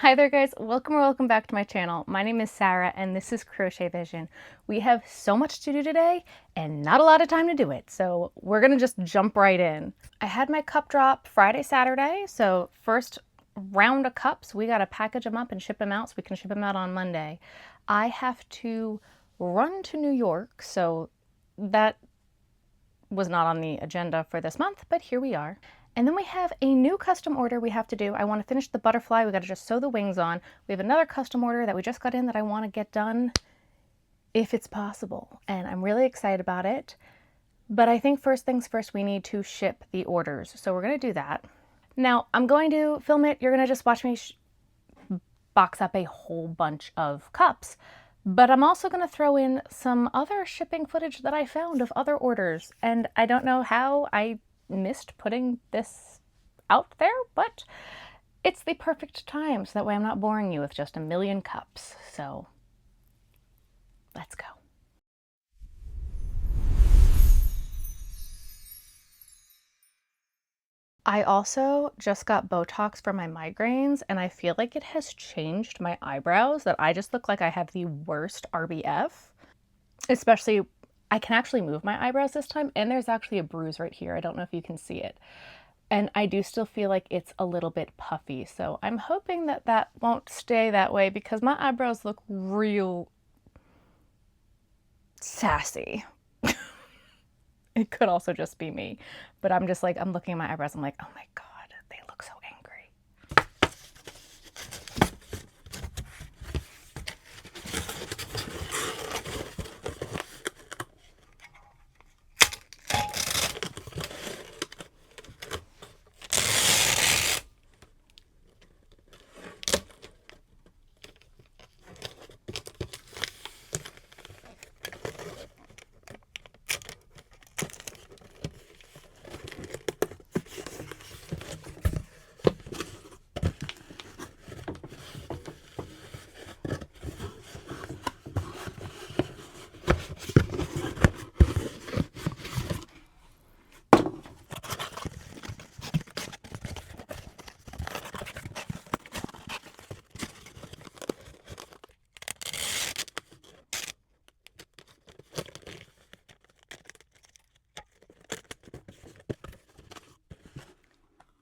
Hi there guys, welcome or welcome back to my channel. My name is Sarah and this is Crochet Vision. We have so much to do today and not a lot of time to do it, so we're gonna just jump right in. I had my cup drop Friday, Saturday, so first round of cups, we gotta package them up and ship them out so we can ship them out on Monday. I have to run to New York, so that was not on the agenda for this month, but here we are. And then we have a new custom order we have to do. I want to finish the butterfly. We got to just sew the wings on. We have another custom order that we just got in that I want to get done if it's possible. And I'm really excited about it. But I think first things first, we need to ship the orders. So we're going to do that. Now, I'm going to film it. You're going to just watch me box up a whole bunch of cups. But I'm also going to throw in some other shipping footage that I found of other orders. And I don't know how I missed putting this out there, but it's the perfect time so that way I'm not boring you with just a million cups. So let's go. I also just got Botox for my migraines and I feel like it has changed my eyebrows, that I just look like I have the worst RBF. Especially, I can actually move my eyebrows this time, and there's actually a bruise right here. I don't know if you can see it. And I do still feel like it's a little bit puffy, so I'm hoping that that won't stay that way because my eyebrows look real sassy. It could also just be me, but I'm just like, I'm looking at my eyebrows, I'm like, oh my God, they look so angry.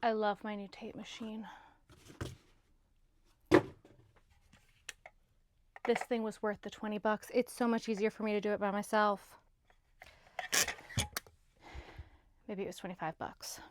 I love my new tape machine. This thing was worth the 20 bucks. It's so much easier for me to do it by myself. Maybe it was 25 bucks.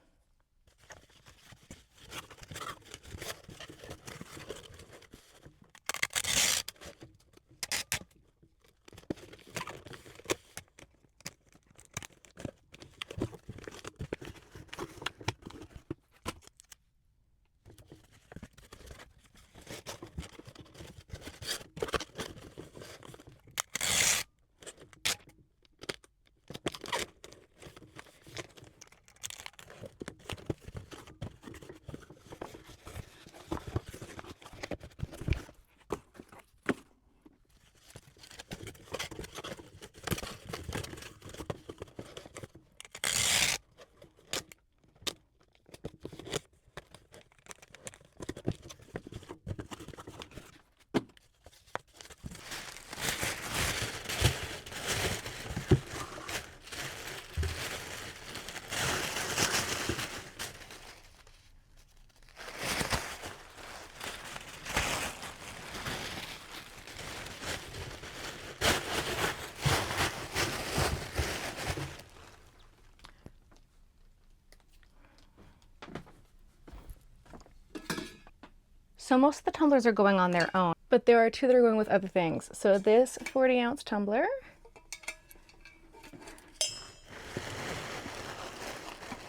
So most of the tumblers are going on their own, but there are two that are going with other things. So this 40-ounce tumbler,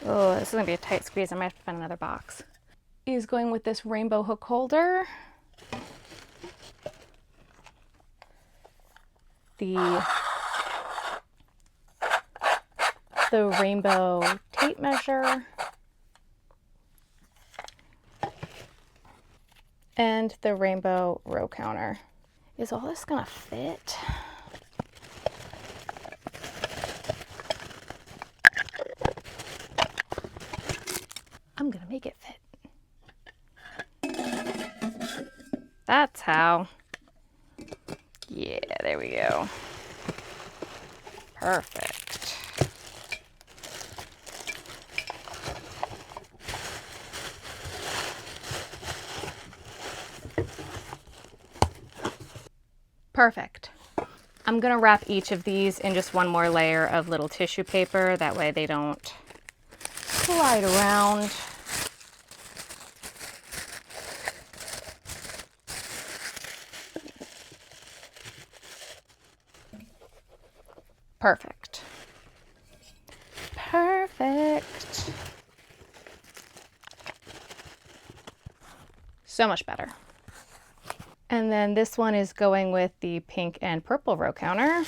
oh, this is gonna be a tight squeeze. I might have to find another box, is going with this rainbow hook holder. The rainbow tape measure, and the rainbow row counter. Is all this gonna fit? I'm gonna make it fit. That's how. Yeah, there we go. Perfect. Perfect. I'm gonna wrap each of these in just one more layer of little tissue paper. That way they don't slide around. Perfect. Perfect. So much better. And then this one is going with the pink and purple row counter.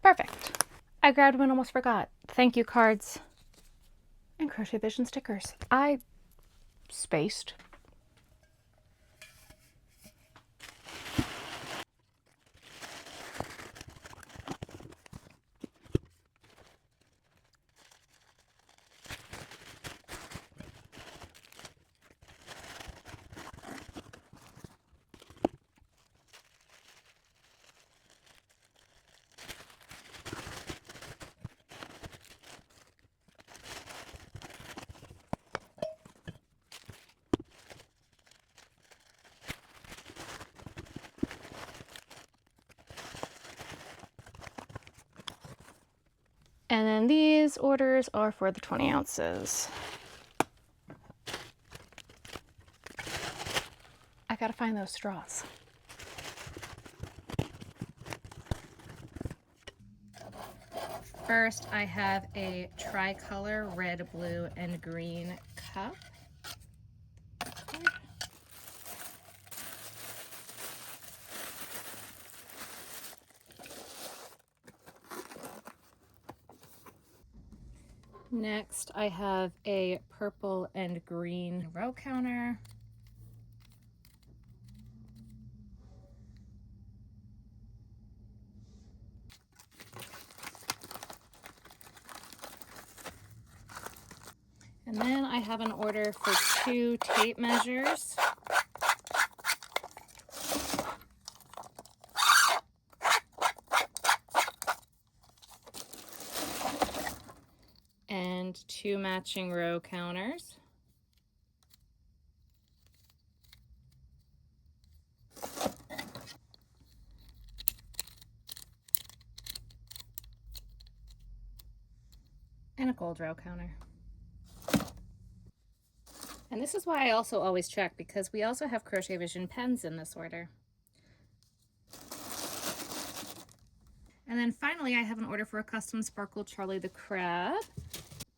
Perfect. I grabbed one, almost forgot. Thank you cards and Crochet Vision stickers. I spaced. And then these orders are for the 20 ounces. I gotta find those straws. First, I have a tricolor red, blue, and green cup. Next, I have a purple and green row counter. And then I have an order for 2 tape measures. And 2 matching row counters. And a gold row counter. And this is why I also always check, because we also have Crochet Vision pens in this order. And then finally, I have an order for a custom sparkle Charlie the Crab,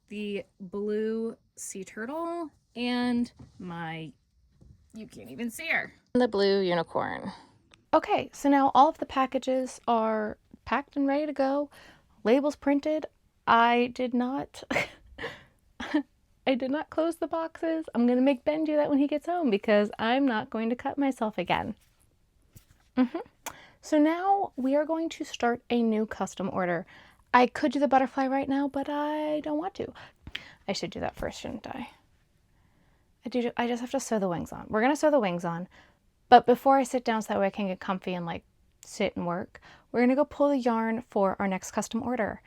the blue sea turtle, and my, you can't even see her, the blue unicorn. Okay, so now all of the packages are packed and ready to go. Labels printed. I did not I did not close the boxes. I'm gonna make Ben do that when he gets home because I'm not going to cut myself again. So now we are going to start a new custom order. I could do the butterfly right now, but I don't want to. I should do that first, shouldn't I? I just have to sew the wings on. We're gonna sew the wings on, but before I sit down so that way I can get comfy and like sit and work, we're gonna go pull the yarn for our next custom order.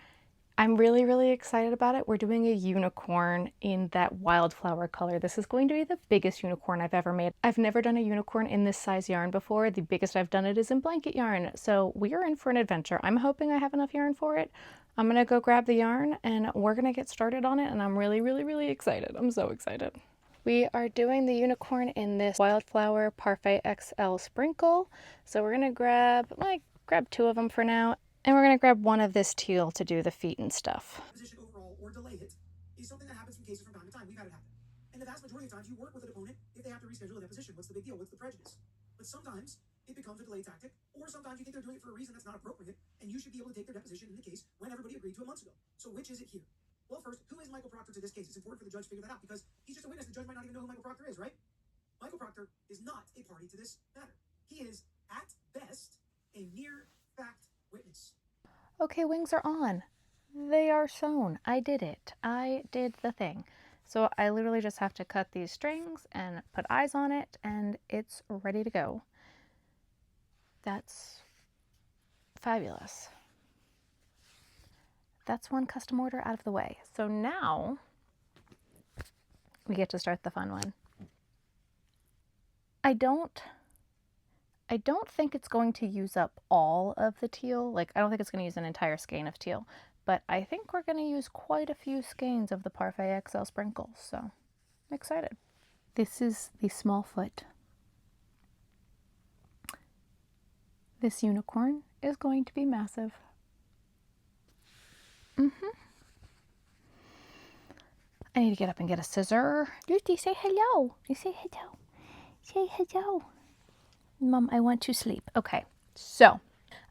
I'm really, really excited about it. We're doing a unicorn in that wildflower color. This is going to be the biggest unicorn I've ever made. I've never done a unicorn in this size yarn before. The biggest I've done it is in blanket yarn. So we are in for an adventure. I'm hoping I have enough yarn for it. I'm gonna go grab the yarn and we're gonna get started on it, and I'm really, really, really excited. I'm so excited. We are doing the unicorn in this Wildflower Parfait XL sprinkle. So we're gonna grab 2 of them for now. And we're going to grab one of this teal to do the feet and stuff. Position overall or delay it is something that happens in cases from time to time. We've had it happen. And the vast majority of times you work with an opponent if they have to reschedule a deposition. What's the big deal? What's the prejudice? But sometimes it becomes a delay tactic, or sometimes you think they're doing it for a reason that's not appropriate, and you should be able to take their deposition in the case when everybody agreed to it months ago. So which is it here? Well, first, who is Michael Proctor to this case? It's important for the judge to figure that out because he's just a witness. The judge might not even know who Michael Proctor is, right? Michael Proctor is not a party to this matter. He is, at best, a mere fact witness. Okay, wings are on. They are sewn. I did it. I did the thing. So I literally just have to cut these strings and put eyes on it and it's ready to go. That's fabulous. That's one custom order out of the way. So now we get to start the fun one. I don't think it's going to use up all of the teal. Like, I don't think it's going to use an entire skein of teal, but I think we're going to use quite a few skeins of the Parfait XL sprinkles. So I'm excited. This is the small foot. This unicorn is going to be massive. I need to get up and get a scissor. Lucy, say hello. You say hello. Say hello. Mom, I want to sleep. Okay, so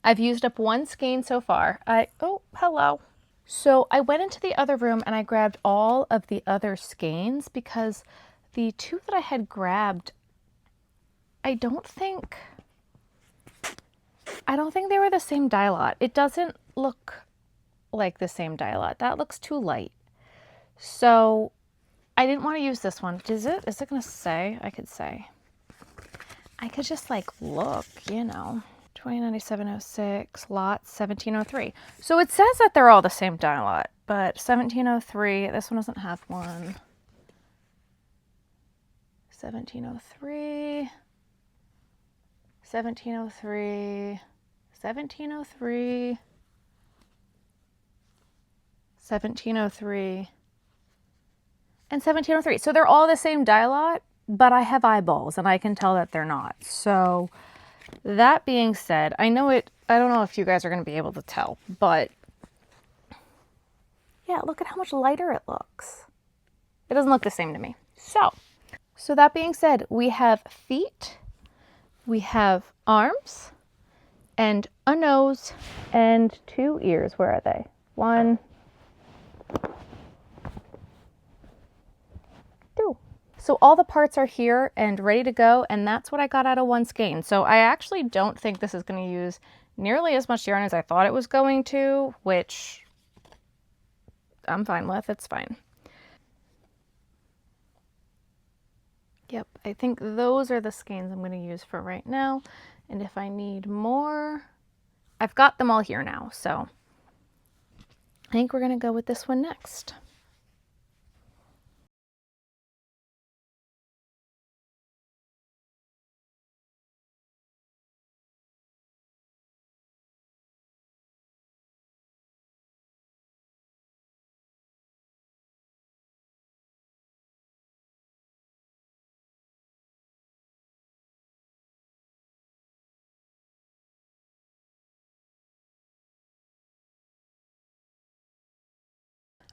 I've used up one skein so far. Oh, hello. So I went into the other room and I grabbed all of the other skeins because the two that I had grabbed, I don't think they were the same dye lot. It doesn't look like the same dye lot. That looks too light. So I didn't want to use this one. Is it going to say? I could say. I could just like look, you know. 209706, lot 1703. So it says that they're all the same dye lot, but 1703, this one doesn't have one. 1703, 1703, 1703, 1703, and 1703. So they're all the same dye lot, but I have eyeballs and I can tell that they're not. So that being said, I don't know if you guys are going to be able to tell, but yeah, look at how much lighter it looks. It doesn't look the same to me. So that being said, we have feet, we have arms, and a nose, and 2 ears. Where are they? 1, 2. So all the parts are here and ready to go, and that's what I got out of one skein. So I actually don't think this is going to use nearly as much yarn as I thought it was going to, which I'm fine with. It's fine. Yep, I think those are the skeins I'm going to use for right now. And if I need more, I've got them all here now. So I think we're going to go with this one next.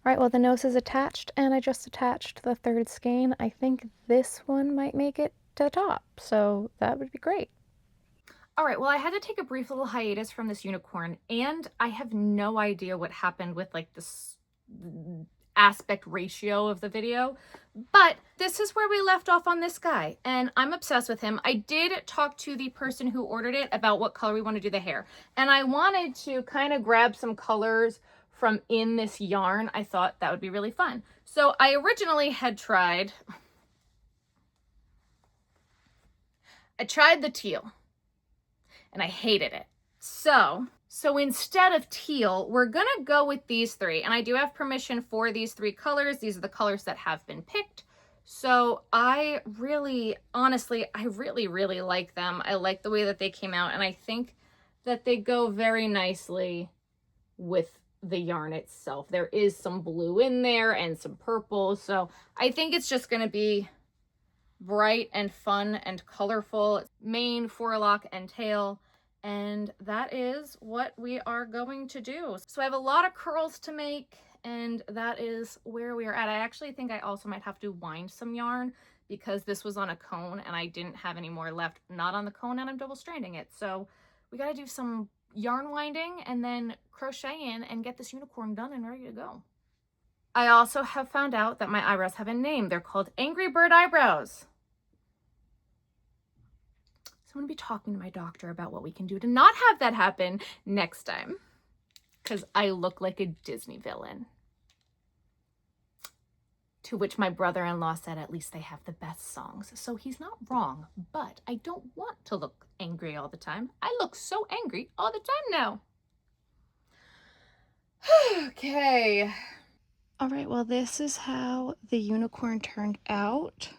All right, well, the nose is attached and I just attached the third skein. I think this one might make it to the top, so that would be great. All right, well, I had to take a brief little hiatus from this unicorn, and I have no idea what happened with like this aspect ratio of the video, but this is where we left off on this guy, and I'm obsessed with him. I did talk to the person who ordered it about what color we want to do the hair, and I wanted to kind of grab some colors from in this yarn. I thought that would be really fun. So I originally had tried the teal and I hated it. So instead of teal, we're gonna go with these three, and I do have permission for these 3 colors. These are the colors that have been picked. So I really, honestly, I really, really like them. I like the way that they came out, and I think that they go very nicely with the yarn itself. There is some blue in there and some purple, so I think it's just going to be bright and fun and colorful. Mane, forelock, and tail, and that is what we are going to do. So I have a lot of curls to make, and that is where we are at. I actually think I also might have to wind some yarn because this was on a cone and I didn't have any more left not on the cone, and I'm double stranding it. So we got to do some yarn winding and then crochet in and get this unicorn done and ready to go. I also have found out that my eyebrows have a name. They're called Angry Bird Eyebrows. So I'm going to be talking to my doctor about what we can do to not have that happen next time, because I look like a Disney villain. To which my brother-in-law said, at least they have the best songs. So he's not wrong, but I don't want to look angry all the time. I look so angry all the time now. Okay. All right, well, this is how the unicorn turned out.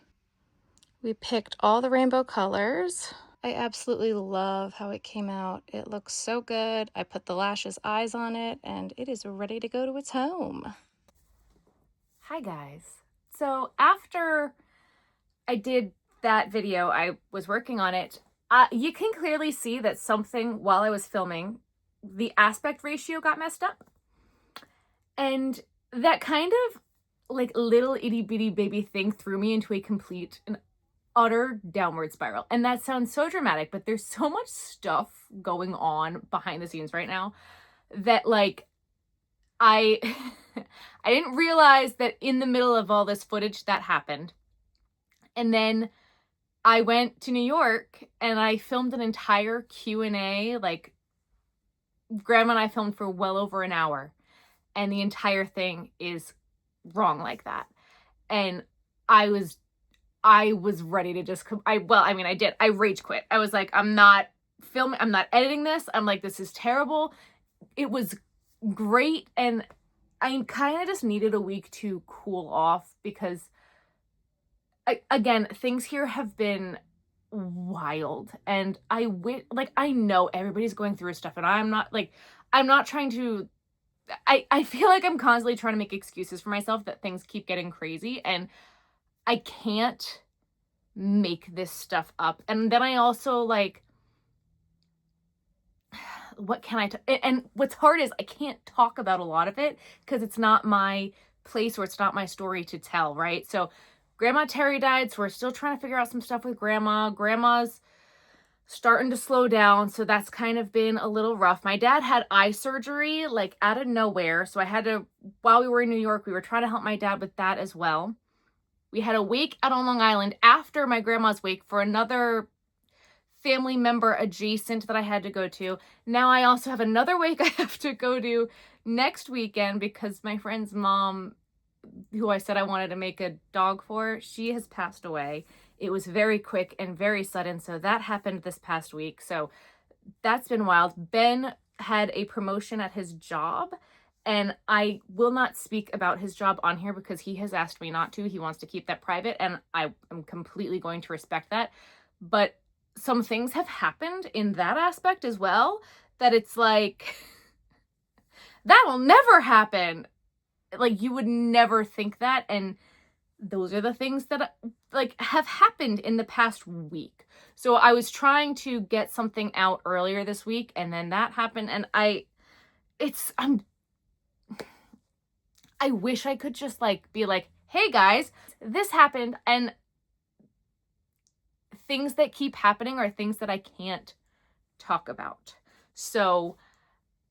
We picked all the rainbow colors. I absolutely love how it came out. It looks so good. I put the lashes eyes on it, and it is ready to go to its home. Hi guys. So after I did that video, I was working on it. You can clearly see that something, while I was filming, the aspect ratio got messed up. And that kind of like little itty bitty baby thing threw me into a complete and utter downward spiral. And that sounds so dramatic, but there's so much stuff going on behind the scenes right now that like I I didn't realize that in the middle of all this footage that happened. And then I went to New York and I filmed an entire Q&A. Like, Grandma and I filmed for well over an hour, and the entire thing is wrong like that. And I was ready to just, I did. I rage quit. I was like, I'm not filming, I'm not editing this. I'm like, this is terrible. It was great. And I kind of just needed a week to cool off because again, things here have been wild, and I know everybody's going through stuff, and I'm not trying to, I feel like I'm constantly trying to make excuses for myself that things keep getting crazy, and I can't make this stuff up. And then I also like, what can I, and what's hard is I can't talk about a lot of it because it's not my place or it's not my story to tell, right? So Grandma Terry died, so we're still trying to figure out some stuff with Grandma. Grandma's starting to slow down, so that's kind of been a little rough. My dad had eye surgery, like, out of nowhere, so I had to, while we were in New York, we were trying to help my dad with that as well. We had a wake out on Long Island after my grandma's wake for another family member adjacent that I had to go to. Now I also have another wake I have to go to next weekend because my friend's mom, who I said I wanted to make a dog for, she has passed away. It was very quick and very sudden, so that happened this past week. So that's been wild. Ben had a promotion at his job, and I will not speak about his job on here because he has asked me not to. He wants to keep that private, and I am completely going to respect that. But some things have happened in that aspect as well that it's like, that will never happen. Like, you would never think that, and those are the things that like have happened in the past week. So I was trying to get something out earlier this week, and then that happened, and I wish I could just like be like, hey guys, this happened, and things that keep happening are things that I can't talk about. So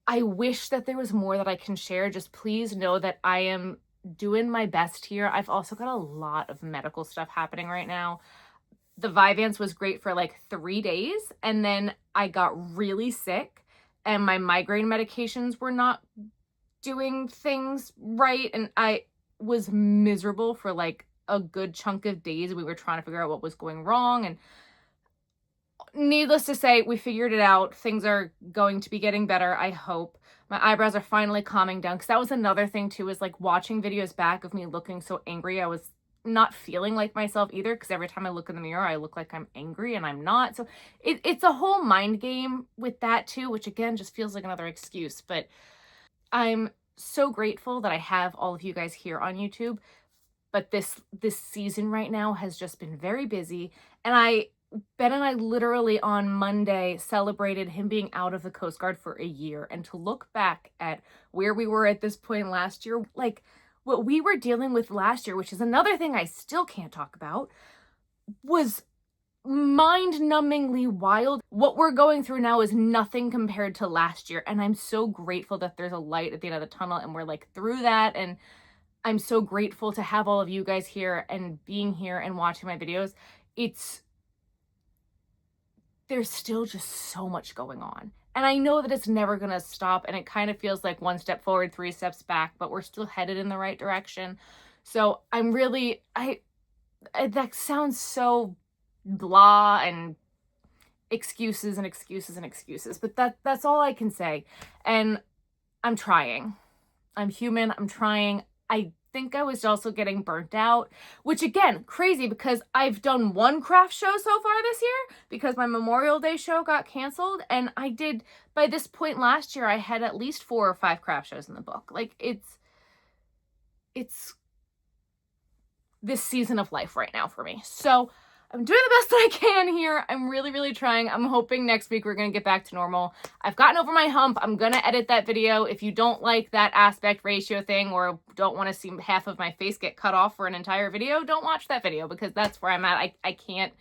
I wish that there was more that I can share. Just please know that I am doing my best here. I've also got a lot of medical stuff happening right now. The Vyvanse was great for like 3 days, and then I got really sick, and my migraine medications were not doing things right, and I was miserable for like a good chunk of days. We were trying to figure out what was going wrong, and needless to say, we figured it out. Things are going to be getting better, I hope. My eyebrows are finally calming down, because that was another thing too, is like watching videos back of me looking so angry. I was not feeling like myself either, because every time I look in the mirror, I look like I'm angry, and I'm not. So it's a whole mind game with that too, which again just feels like another excuse. But I'm so grateful that I have all of you guys here on YouTube. But this season right now has just been very busy, and Ben and I literally on Monday celebrated him being out of the Coast Guard for a year. And to look back at where we were at this point last year, like what we were dealing with last year, which is another thing I still can't talk about, was mind-numbingly wild. What we're going through now is nothing compared to last year. And I'm so grateful that there's a light at the end of the tunnel, and we're like through that. And I'm so grateful to have all of you guys here and being here and watching my videos. There's still just so much going on. And I know that it's never going to stop, and it kind of feels like one step forward, 3 steps back, but we're still headed in the right direction. So I'm really, that sounds so blah and excuses and excuses and excuses, but that's all I can say. And I'm trying. I'm human. I'm trying. I think I was also getting burnt out, which again, crazy because I've done one craft show so far this year because my Memorial Day show got canceled. And I did, by this point last year, I had at least 4 or 5 craft shows in the book. Like it's this season of life right now for me. So I'm doing the best that I can here. I'm really, really trying. I'm hoping next week we're going to get back to normal. I've gotten over my hump. I'm going to edit that video. If you don't like that aspect ratio thing or don't want to see half of my face get cut off for an entire video, don't watch that video because that's where I'm at. I can't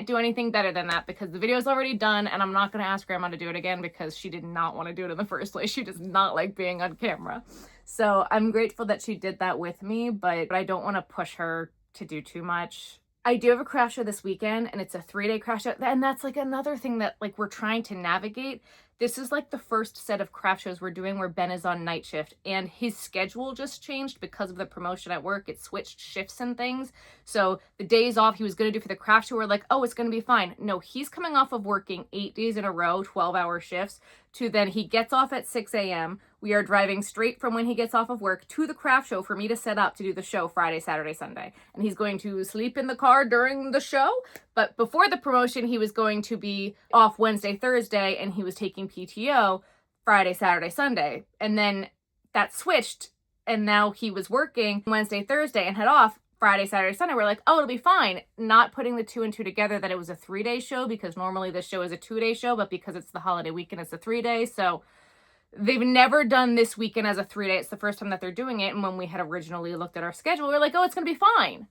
do anything better than that because the video is already done and I'm not going to ask Grandma to do it again because she did not want to do it in the first place. She does not like being on camera. So I'm grateful that she did that with me, but I don't want to push her to do too much. I do have a craft show this weekend and it's a 3-day craft show. And that's like another thing that like we're trying to navigate. This is like the first set of craft shows we're doing where Ben is on night shift and his schedule just changed because of the promotion at work. It switched shifts and things. So the days off he was going to do for the craft show were like, oh, it's going to be fine. No, he's coming off of working 8 days in a row, 12-hour shifts, to then he gets off at 6 a.m. We are driving straight from when he gets off of work to the craft show for me to set up to do the show Friday, Saturday, Sunday. And he's going to sleep in the car during the show. But before the promotion, he was going to be off Wednesday, Thursday, and he was taking PTO Friday, Saturday, Sunday. And then that switched, and now he was working Wednesday, Thursday, and had off Friday, Saturday, Sunday. We're like, oh, it'll be fine. Not putting the 2 and 2 together that it was a 3-day show because normally this show is a 2-day show, but because it's the holiday weekend, it's a 3-day. So they've never done this weekend as a 3-day. It's the first time that they're doing it. And when we had originally looked at our schedule, we were like, oh, it's going to be fine.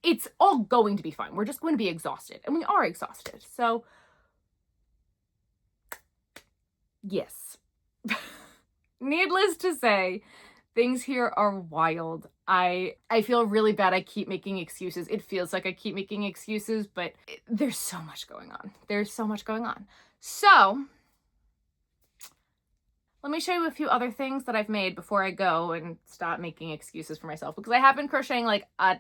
It's all going to be fine. We're just going to be exhausted. And we are exhausted. So, yes. Needless to say, things here are wild. I feel really bad. I keep making excuses. It feels like I keep making excuses, but there's so much going on. There's so much going on. So, let me show you a few other things that I've made before I go and stop making excuses for myself. Because I have been crocheting like a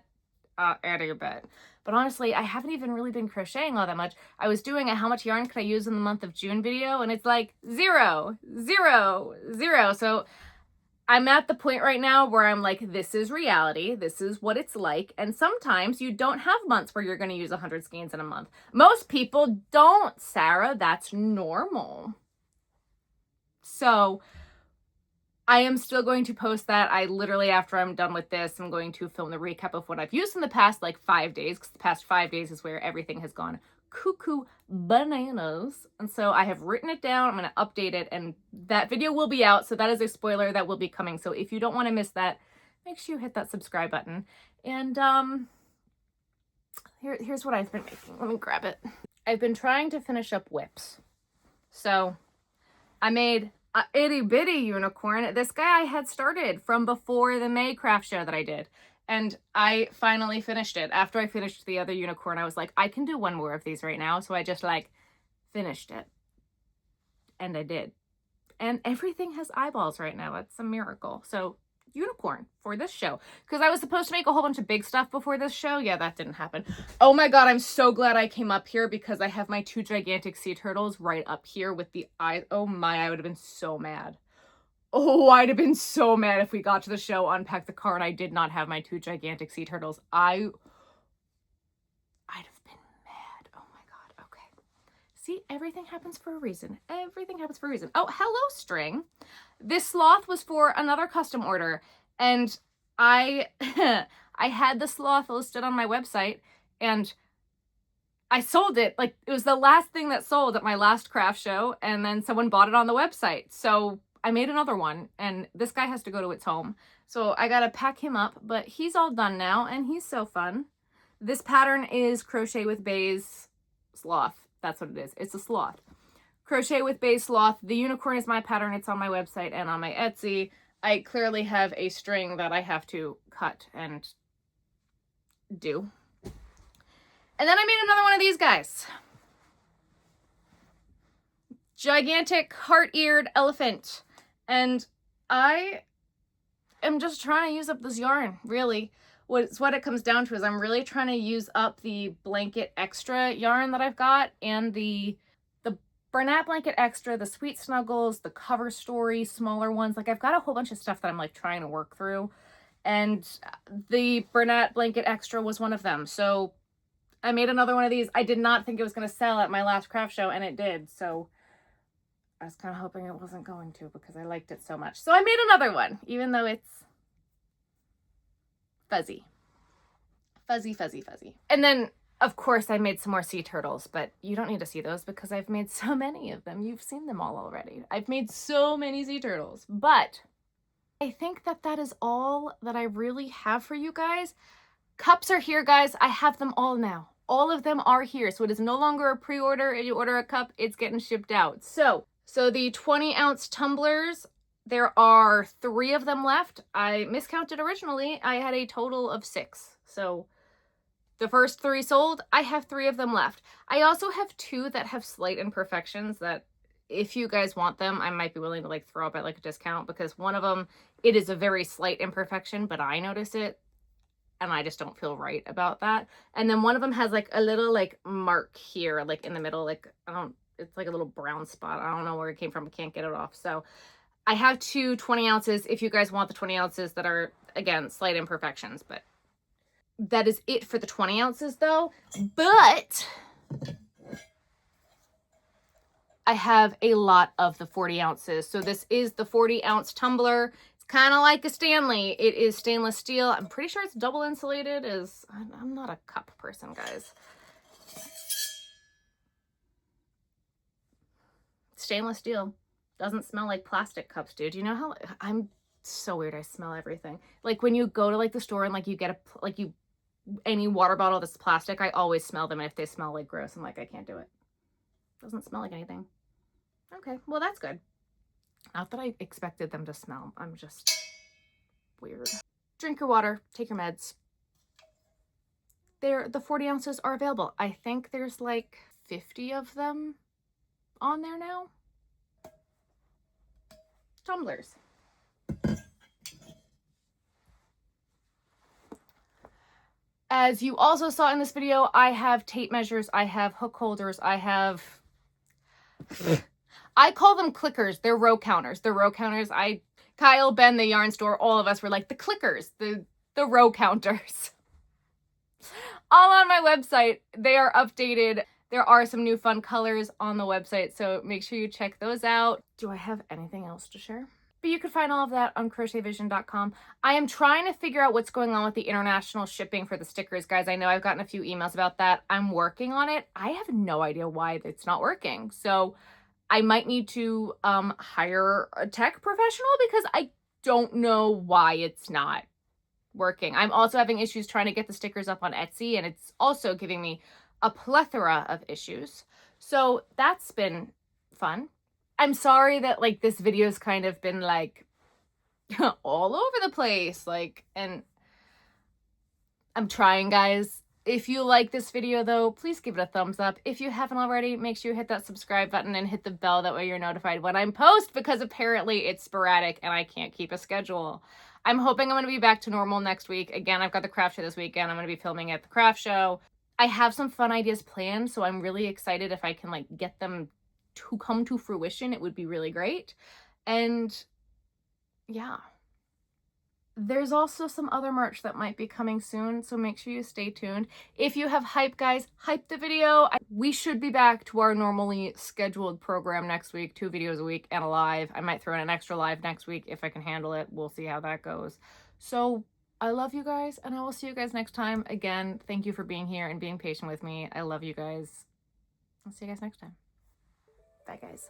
bit. But honestly, I haven't even really been crocheting all that much. I was doing a how much yarn could I use in the month of June video, and it's like 0, 0, 0. So I'm at the point right now where I'm like, this is reality. This is what it's like. And sometimes you don't have months where you're going to use 100 skeins in a month. Most people don't, Sarah. That's normal. So I am still going to post that. I literally, after I'm done with this, I'm going to film the recap of what I've used in the past like 5 days, because the past 5 days is where everything has gone cuckoo bananas. And so I have written it down. I'm going to update it, and that video will be out. So that is a spoiler that will be coming. So if you don't want to miss that, make sure you hit that subscribe button. And here's what I've been making. Let me grab it. I've been trying to finish up whips. So I made a itty bitty unicorn. This guy I had started from before the May craft show that I did. And I finally finished it. After I finished the other unicorn, I was like, I can do one more of these right now. So I just like finished it. And I did. And everything has eyeballs right now. It's a miracle. So unicorn for this show. Because I was supposed to make a whole bunch of big stuff before this show. Yeah, that didn't happen. Oh my god, I'm so glad I came up here because I have my 2 gigantic sea turtles right up here with the eyes. Oh my, I would have been so mad. Oh, I'd have been so mad if we got to the show, unpacked the car, and I did not have my 2 gigantic sea turtles. I'd have been mad. Oh my god. Okay. See, everything happens for a reason. Everything happens for a reason. Oh, hello, string. This sloth was for another custom order, and I had the sloth listed on my website, and I sold it. Like, it was the last thing that sold at my last craft show, and then someone bought it on the website. So I made another one, and this guy has to go to its home. So I gotta pack him up, but he's all done now, and he's so fun. This pattern is Crochet with Bae's sloth. That's what it is. It's a sloth. Crochet with Bae's sloth. The unicorn is my pattern. It's on my website and on my Etsy. I clearly have a string that I have to cut and do. And then I made another one of these guys. Gigantic heart-eared elephant. And I am just trying to use up this yarn, really. What it comes down to is I'm really trying to use up the blanket extra yarn that I've got, and the Bernat blanket extra, the Sweet Snuggles, the Cover Story, smaller ones. Like, I've got a whole bunch of stuff that I'm like trying to work through, and the Bernat blanket extra was one of them. So I made another one of these. I did not think it was going to sell at my last craft show, and it did. So I was kind of hoping it wasn't going to, because I liked it so much. So I made another one, even though it's fuzzy. Fuzzy, fuzzy, fuzzy. And then, of course, I made some more sea turtles, but you don't need to see those because I've made so many of them. You've seen them all already. I've made so many sea turtles, but I think that that is all that I really have for you guys. Cups are here, guys. I have them all now. All of them are here. So it is no longer a pre-order. If you order a cup, it's getting shipped out. So the 20-ounce tumblers, there are 3 of them left. I miscounted originally. I had a total of 6. So the first 3 sold. I have 3 of them left. I also have 2 that have slight imperfections that, if you guys want them, I might be willing to like throw up at like a discount, because one of them, it is a very slight imperfection, but I notice it and I just don't feel right about that. And then one of them has like a little like mark here, like in the middle, like it's like a little brown spot. I don't know where it came from. I can't get it off. So I have 2 20 ounces if you guys want the 20 ounces that are, again, slight imperfections, but that is it for the 20 ounces though. But I have a lot of the 40 ounces. So this is the 40-ounce tumbler. It's kind of like a Stanley. It is stainless steel. I'm pretty sure it's double insulated. I'm not a cup person, guys. Stainless steel. Doesn't smell like plastic cups, dude. You know how I'm so weird. I smell everything. Like when you go to like the store and like you get any water bottle that's plastic, I always smell them. And if they smell like gross, I'm like, I can't do it. Doesn't smell like anything. Okay, well, that's good. Not that I expected them to smell. I'm just weird. Drink your water. Take your meds. The 40 ounces are available. I think there's like 50 of them on there now. Tumblers. As you also saw in this video, I have tape measures, I have hook holders, I call them clickers. They're row counters. They're row counters. Kyle, Ben, the yarn store, all of us were like the clickers, the row counters. All on my website. They are updated. There are some new fun colors on the website, so make sure you check those out. Do I have anything else to share? But you can find all of that on crochetvision.com. I am trying to figure out what's going on with the international shipping for the stickers, guys. I know I've gotten a few emails about that. I'm working on it. I have no idea why it's not working. So I might need to hire a tech professional, because I don't know why it's not working. I'm also having issues trying to get the stickers up on Etsy, and it's also giving me a plethora of issues. So that's been fun. I'm sorry that like this video's kind of been like all over the place, like, and I'm trying, guys. If you like this video though, please give it a thumbs up. If you haven't already, make sure you hit that subscribe button and hit the bell. That way you're notified when I post, because apparently it's sporadic and I can't keep a schedule. I'm hoping I'm going to be back to normal next week. Again, I've got the craft show this weekend. I'm going to be filming at the craft show. I have some fun ideas planned, so I'm really excited if I can like get them to come to fruition. It would be really great. And yeah, there's also some other merch that might be coming soon, so make sure you stay tuned. If you have hype, guys, hype the video. We should be back to our normally scheduled program next week, 2 videos a week and a live. I might throw in an extra live next week if I can handle it. We'll see how that goes. So I love you guys, and I will see you guys next time. Again, thank you for being here and being patient with me. I love you guys. I'll see you guys next time. Bye, guys.